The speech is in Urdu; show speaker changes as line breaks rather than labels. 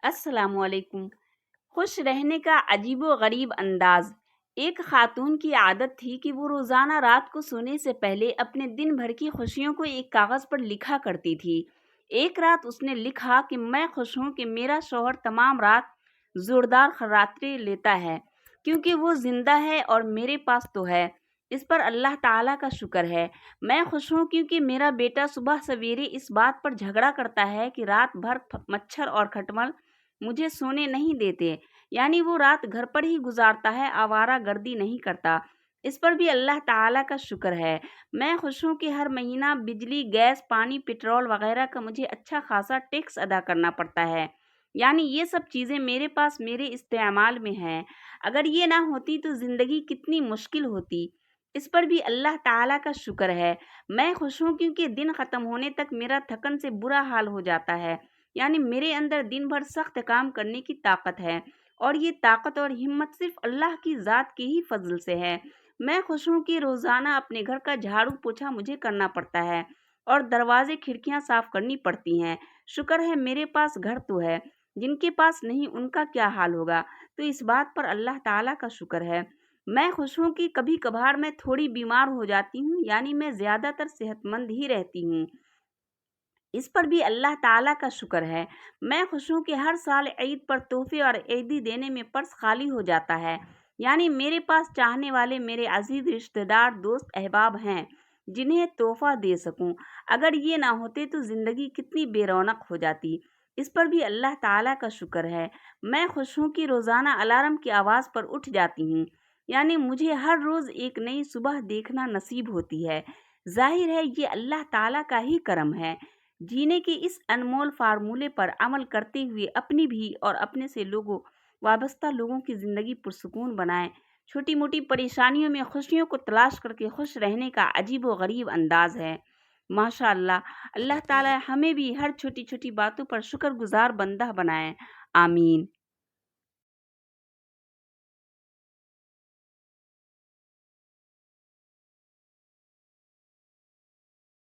السلام علیکم۔ خوش رہنے کا عجیب و غریب انداز۔ ایک خاتون کی عادت تھی کہ وہ روزانہ رات کو سونے سے پہلے اپنے دن بھر کی خوشیوں کو ایک کاغذ پر لکھا کرتی تھی۔ ایک رات اس نے لکھا کہ میں خوش ہوں کہ میرا شوہر تمام رات زوردار خراٹے لیتا ہے کیونکہ وہ زندہ ہے اور میرے پاس تو ہے۔ اس پر اللہ تعالیٰ کا شکر ہے۔ میں خوش ہوں کیونکہ میرا بیٹا صبح سویرے اس بات پر جھگڑا کرتا ہے کہ رات بھر مچھر اور کھٹمل مجھے سونے نہیں دیتے، یعنی وہ رات گھر پر ہی گزارتا ہے، آوارہ گردی نہیں کرتا۔ اس پر بھی اللہ تعالیٰ کا شکر ہے۔ میں خوش ہوں کہ ہر مہینہ بجلی، گیس، پانی، پٹرول وغیرہ کا مجھے اچھا خاصا ٹیکس ادا کرنا پڑتا ہے، یعنی یہ سب چیزیں میرے پاس میرے استعمال میں ہیں۔ اگر یہ نہ ہوتی تو زندگی کتنی مشکل ہوتی۔ اس پر بھی اللہ تعالیٰ کا شکر ہے۔ میں خوش ہوں کیونکہ دن ختم ہونے تک میرا تھکن سے برا حال ہو جاتا ہے، یعنی میرے اندر دن بھر سخت کام کرنے کی طاقت ہے، اور یہ طاقت اور ہمت صرف اللہ کی ذات کے ہی فضل سے ہے۔ میں خوش ہوں کہ روزانہ اپنے گھر کا جھاڑو پوچھا مجھے کرنا پڑتا ہے اور دروازے کھڑکیاں صاف کرنی پڑتی ہیں۔ شکر ہے میرے پاس گھر تو ہے، جن کے پاس نہیں ان کا کیا حال ہوگا، تو اس بات پر اللہ تعالیٰ کا شکر ہے۔ میں خوش ہوں کہ کبھی کبھار میں تھوڑی بیمار ہو جاتی ہوں، یعنی میں زیادہ تر صحت مند ہی رہتی ہوں۔ اس پر بھی اللہ تعالیٰ کا شکر ہے۔ میں خوش ہوں کہ ہر سال عید پر تحفے اور عیدی دینے میں پرس خالی ہو جاتا ہے، یعنی میرے پاس چاہنے والے میرے عزیز رشتہ دار، دوست احباب ہیں جنہیں تحفہ دے سکوں۔ اگر یہ نہ ہوتے تو زندگی کتنی بے رونق ہو جاتی۔ اس پر بھی اللہ تعالیٰ کا شکر ہے۔ میں خوش ہوں کہ روزانہ الارم کی آواز پر اٹھ جاتی ہوں، یعنی مجھے ہر روز ایک نئی صبح دیکھنا نصیب ہوتی ہے۔ ظاہر ہے یہ اللہ تعالیٰ کا ہی کرم ہے۔ جینے کے اس انمول فارمولے پر عمل کرتے ہوئے اپنی بھی اور اپنے سے وابستہ لوگوں کی زندگی پرسکون بنائیں۔ چھوٹی موٹی پریشانیوں میں خوشیوں کو تلاش کر کے خوش رہنے کا عجیب و غریب انداز ہے۔ ماشاء اللہ، اللہ تعالی ہمیں بھی ہر چھوٹی چھوٹی باتوں پر شکر گزار بندہ بنائے۔ آمین۔